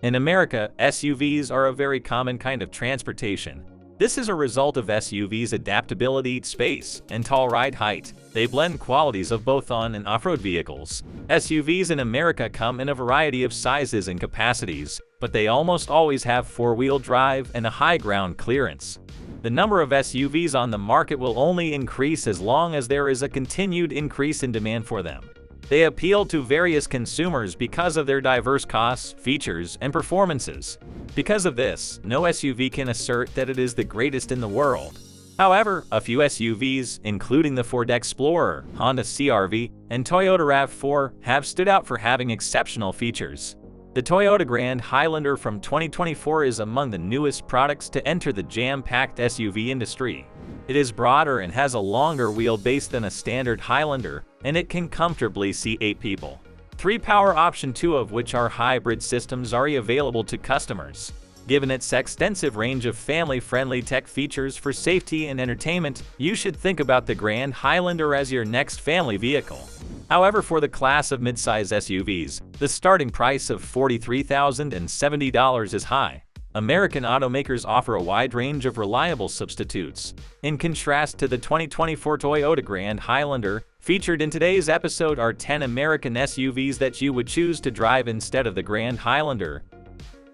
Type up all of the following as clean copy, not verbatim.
In America, SUVs are a very common kind of transportation. This is a result of SUVs' adaptability, space, and tall ride height. They blend qualities of both on- and off-road vehicles. SUVs in America come in a variety of sizes and capacities, but they almost always have four-wheel drive and a high ground clearance. The number of SUVs on the market will only increase as long as there is a continued increase in demand for them. They appeal to various consumers because of their diverse costs, features, and performances. Because of this, no SUV can assert that it is the greatest in the world. However, a few SUVs, including the Ford Explorer, Honda CR-V, and Toyota RAV4, have stood out for having exceptional features. The Toyota Grand Highlander from 2024 is among the newest products to enter the jam-packed SUV industry. It is broader and has a longer wheelbase than a standard Highlander, and it can comfortably seat 8 people. 3 power option, 2 of which are hybrid systems, are available to customers. Given its extensive range of family-friendly tech features for safety and entertainment, you should think about the Grand Highlander as your next family vehicle. However, for the class of midsize SUVs, the starting price of $43,070 is high. American automakers offer a wide range of reliable substitutes. In contrast to the 2024 Toyota Grand Highlander, featured in today's episode are 10 American SUVs that you would choose to drive instead of the Grand Highlander.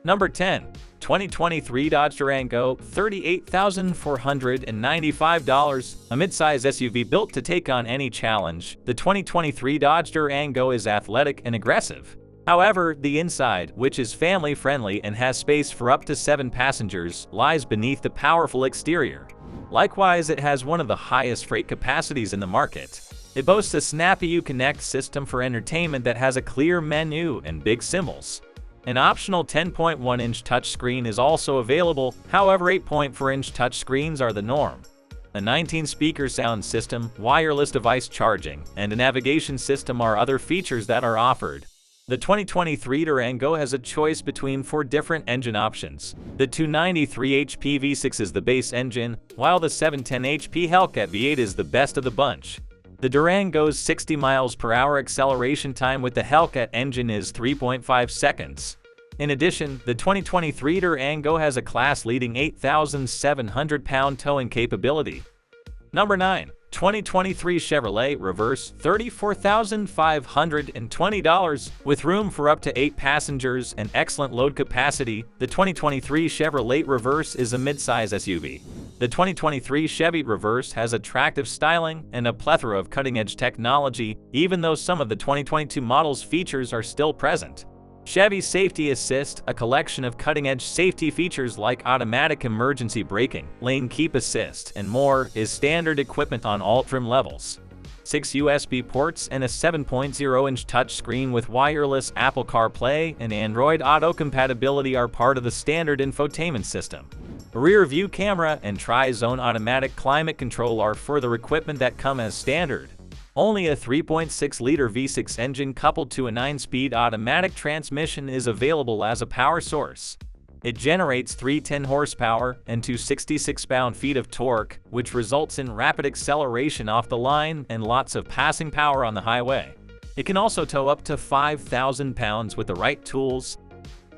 Number 10. 2023 Dodge Durango, $38,495. A midsize SUV built to take on any challenge, the 2023 Dodge Durango is athletic and aggressive. However, the inside, which is family-friendly and has space for up to 7 passengers, lies beneath the powerful exterior. Likewise, it has one of the highest freight capacities in the market. It boasts a snappy Uconnect system for entertainment that has a clear menu and big symbols. An optional 10.1-inch touchscreen is also available, however 8.4-inch touchscreens are the norm. A 19-speaker sound system, wireless device charging, and a navigation system are other features that are offered. The 2023 Durango has a choice between 4 different engine options. The 293 HP V6 is the base engine, while the 710 HP Hellcat V8 is the best of the bunch. The Durango's 60 mph acceleration time with the Hellcat engine is 3.5 seconds. In addition, the 2023 Durango has a class-leading 8,700-pound towing capability. Number 9. 2023 Chevrolet Reverse, $34,520. With room for up to 8 passengers and excellent load capacity, the 2023 Chevrolet Reverse is a midsize SUV. The 2023 Chevy Reverse has attractive styling and a plethora of cutting-edge technology, even though some of the 2022 model's features are still present. Chevy Safety Assist, a collection of cutting-edge safety features like automatic emergency braking, lane keep assist, and more, is standard equipment on all trim levels. 6 USB ports and a 7.0-inch touchscreen with wireless Apple CarPlay and Android Auto compatibility are part of the standard infotainment system. A rear-view camera and tri-zone automatic climate control are further equipment that come as standard. Only a 3.6-liter V6 engine coupled to a 9-speed automatic transmission is available as a power source. It generates 310 horsepower and 266 pound-feet of torque, which results in rapid acceleration off the line and lots of passing power on the highway. It can also tow up to 5,000 pounds with the right tools.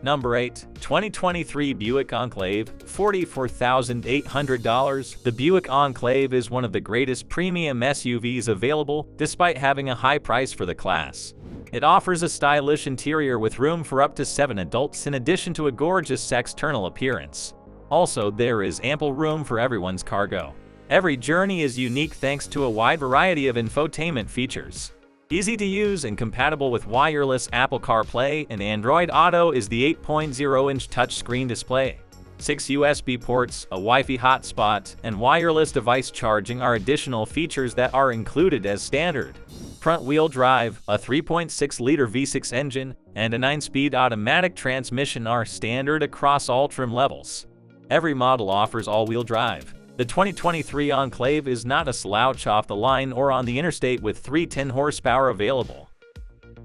Number 8. 2023 Buick Enclave, $44,800. The Buick Enclave is one of the greatest premium SUVs available, despite having a high price for the class. It offers a stylish interior with room for up to 7 adults in addition to a gorgeous external appearance. Also, there is ample room for everyone's cargo. Every journey is unique thanks to a wide variety of infotainment features. Easy to use and compatible with wireless Apple CarPlay and Android Auto is the 8.0-inch touchscreen display. 6 USB ports, a Wi-Fi hotspot, and wireless device charging are additional features that are included as standard. Front-wheel drive, a 3.6-liter V6 engine, and a 9-speed automatic transmission are standard across all trim levels. Every model offers all-wheel drive. The 2023 Enclave is not a slouch off the line or on the interstate with 310 horsepower available.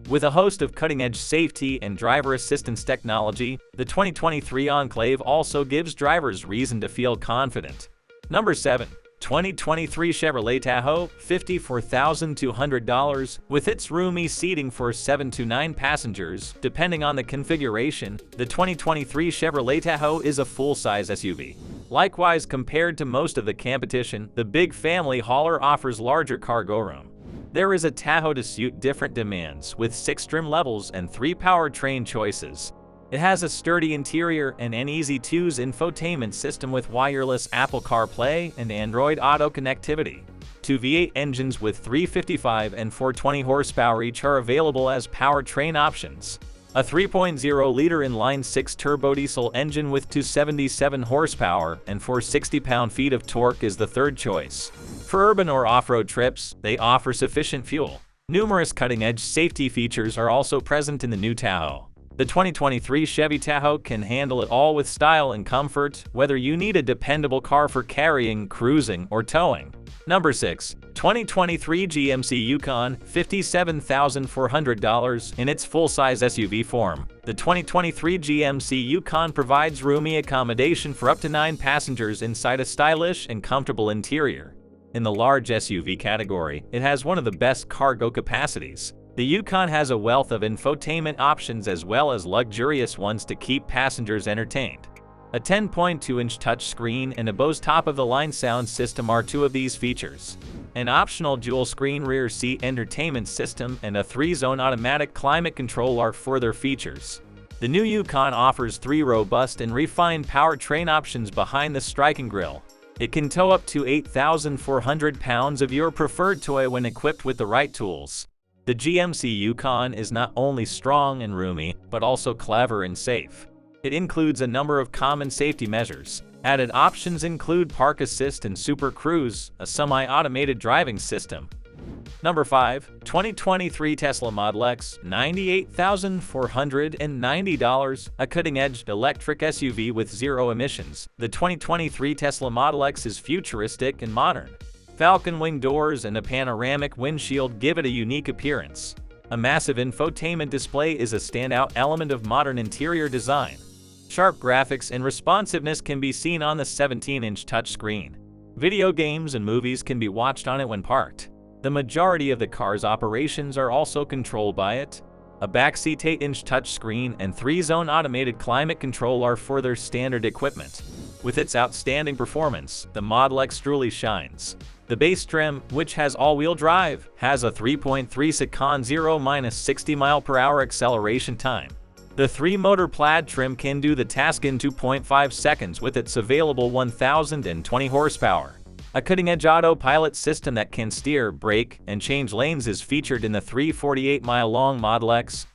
With a host of cutting-edge safety and driver assistance technology, the 2023 Enclave also gives drivers reason to feel confident. Number 7. 2023 Chevrolet Tahoe, $54,200, with its roomy seating for 7 to 9 passengers, depending on the configuration. The 2023 Chevrolet Tahoe is a full-size SUV. Likewise, compared to most of the competition, the big family hauler offers larger cargo room. There is a Tahoe to suit different demands, with 6 trim levels and 3 powertrain choices. It has a sturdy interior and an easy-to-use infotainment system with wireless Apple CarPlay and Android Auto connectivity. 2 V8 engines with 355 and 420 horsepower each are available as powertrain options. A 3.0-liter inline-6 turbo diesel engine with 277 horsepower and 460 pound-feet of torque is the third choice. For urban or off-road trips, they offer sufficient fuel. Numerous cutting-edge safety features are also present in the new Tahoe. The 2023 Chevy Tahoe can handle it all with style and comfort, whether you need a dependable car for carrying, cruising, or towing. Number 6. 2023 GMC Yukon, $57,400 in its full-size SUV form. The 2023 GMC Yukon provides roomy accommodation for up to 9 passengers inside a stylish and comfortable interior. In the large SUV category, it has one of the best cargo capacities. The Yukon has a wealth of infotainment options as well as luxurious ones to keep passengers entertained. A 10.2-inch touchscreen and a Bose top-of-the-line sound system are 2 of these features. An optional dual-screen rear seat entertainment system and a 3-zone automatic climate control are further features. The new Yukon offers 3 robust and refined powertrain options behind the striking grille. It can tow up to 8,400 pounds of your preferred toy when equipped with the right tools. The GMC Yukon is not only strong and roomy, but also clever and safe. It includes a number of common safety measures. Added options include Park Assist and Super Cruise, a semi-automated driving system. Number 5. 2023 Tesla Model X, $98,490, a cutting-edge electric SUV with 0 emissions. The 2023 Tesla Model X is futuristic and modern. Falcon wing doors and a panoramic windshield give it a unique appearance. A massive infotainment display is a standout element of modern interior design. Sharp graphics and responsiveness can be seen on the 17-inch touchscreen. Video games and movies can be watched on it when parked. The majority of the car's operations are also controlled by it. A backseat 8-inch touchscreen and 3-zone automated climate control are further standard equipment. With its outstanding performance, the Model X truly shines. The base trim, which has all-wheel drive, has a 3.3-second 0-60 mph acceleration time. The 3-motor plaid trim can do the task in 2.5 seconds with its available 1,020 horsepower. A cutting-edge autopilot system that can steer, brake, and change lanes is featured in the 348-mile-long Model X.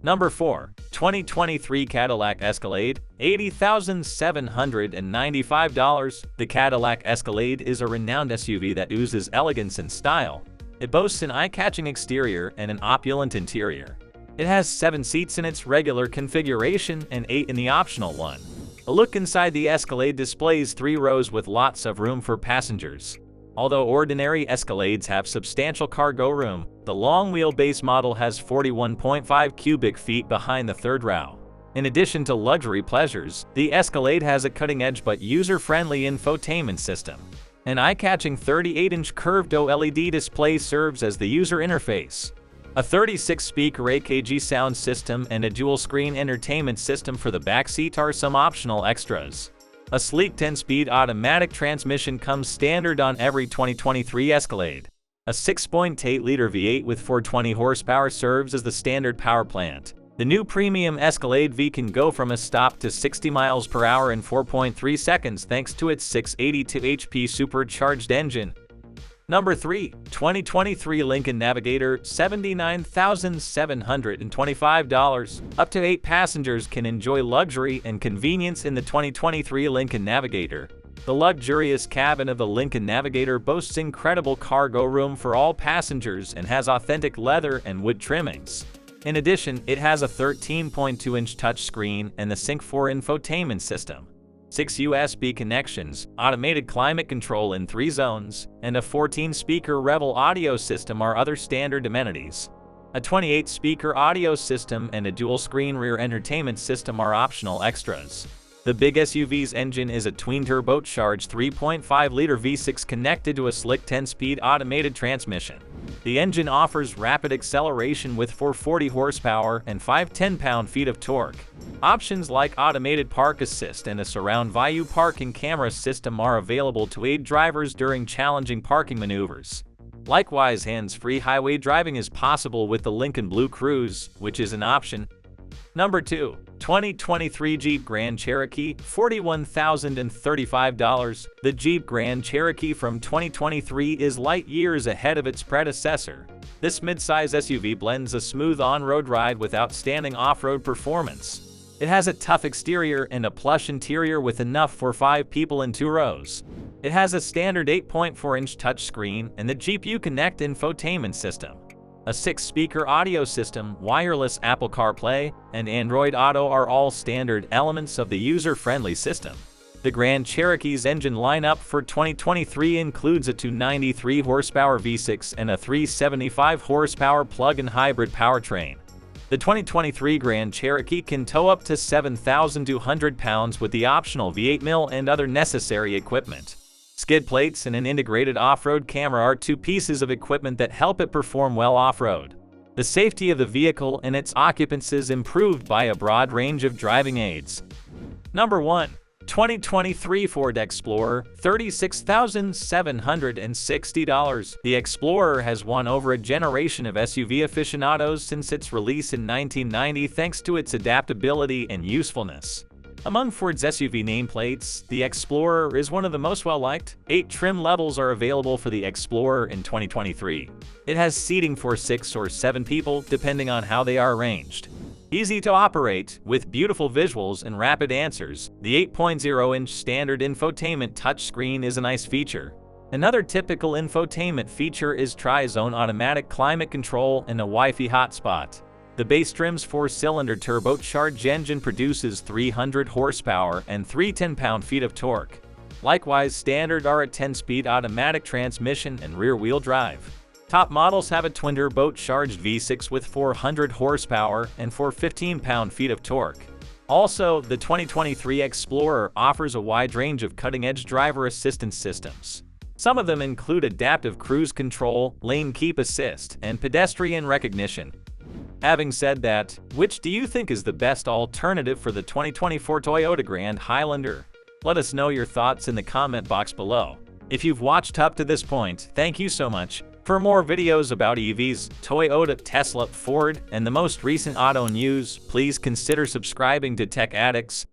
Number 4. 2023 Cadillac Escalade, $80,795. The Cadillac Escalade is a renowned SUV that oozes elegance and style. It boasts an eye-catching exterior and an opulent interior. It has 7 seats in its regular configuration and 8 in the optional one. A look inside the Escalade displays 3 rows with lots of room for passengers. Although ordinary Escalades have substantial cargo room, the long wheelbase model has 41.5 cubic feet behind the third row. In addition to luxury pleasures, the Escalade has a cutting-edge but user-friendly infotainment system. An eye-catching 38-inch curved OLED display serves as the user interface. A 36-speaker AKG sound system and a dual-screen entertainment system for the backseat are some optional extras. A sleek 10-speed automatic transmission comes standard on every 2023 Escalade. A 6.8-liter V8 with 420 horsepower serves as the standard power plant. The new premium Escalade V can go from a stop to 60 miles per hour in 4.3 seconds thanks to its 682 HP supercharged engine. Number 3. 2023 Lincoln Navigator, $79,725. Up to 8 passengers can enjoy luxury and convenience in the 2023 Lincoln Navigator. The luxurious cabin of the Lincoln Navigator boasts incredible cargo room for all passengers and has authentic leather and wood trimmings. In addition, it has a 13.2-inch touchscreen and the Sync 4 infotainment system. 6 USB connections, automated climate control in 3 zones, and a 14-speaker Revel audio system are other standard amenities. A 28-speaker audio system and a dual-screen rear entertainment system are optional extras. The big SUV's engine is a twin-turbocharged 3.5-liter V6 connected to a slick 10-speed automated transmission. The engine offers rapid acceleration with 440 horsepower and 510 pound-feet of torque. Options like automated park assist and a surround view parking camera system are available to aid drivers during challenging parking maneuvers. Likewise, hands-free highway driving is possible with the Lincoln Blue Cruise, which is an option. Number 2. 2023 Jeep Grand Cherokee, $41,035. The Jeep Grand Cherokee from 2023 is light years ahead of its predecessor. This midsize SUV blends a smooth on-road ride with outstanding off-road performance. It has a tough exterior and a plush interior with enough for 5 people in 2 rows. It has a standard 8.4-inch touchscreen and the Jeep Uconnect infotainment system. A 6-speaker audio system, wireless Apple CarPlay, and Android Auto are all standard elements of the user-friendly system. The Grand Cherokee's engine lineup for 2023 includes a 293 horsepower V6 and a 375 horsepower plug-in hybrid powertrain. The 2023 Grand Cherokee can tow up to 7,200 pounds with the optional V8 mill and other necessary equipment. Skid plates and an integrated off-road camera are 2 pieces of equipment that help it perform well off-road. The safety of the vehicle and its occupants is improved by a broad range of driving aids. Number 1. 2023 Ford Explorer, $36,760. The Explorer has won over a generation of SUV aficionados since its release in 1990 thanks to its adaptability and usefulness. Among Ford's SUV nameplates, the Explorer is one of the most well-liked. 8 trim levels are available for the Explorer in 2023. It has seating for 6 or 7 people, depending on how they are arranged. Easy to operate, with beautiful visuals and rapid answers, the 8.0-inch standard infotainment touchscreen is a nice feature. Another typical infotainment feature is Tri-Zone automatic climate control and a Wi-Fi hotspot. The base trim's 4-cylinder turbocharged engine produces 300 horsepower and 310 pound-feet of torque. Likewise, standard are a 10-speed automatic transmission and rear-wheel drive. Top models have a twin-turbocharged V6 with 400 horsepower and 415 pound-feet of torque. Also, the 2023 Explorer offers a wide range of cutting-edge driver assistance systems. Some of them include adaptive cruise control, lane keep assist, and pedestrian recognition. Having said that, which do you think is the best alternative for the 2024 Toyota Grand Highlander? Let us know your thoughts in the comment box below. If you've watched up to this point, thank you so much. For more videos about EVs, Toyota, Tesla, Ford, and the most recent auto news, please consider subscribing to Tech Addicts.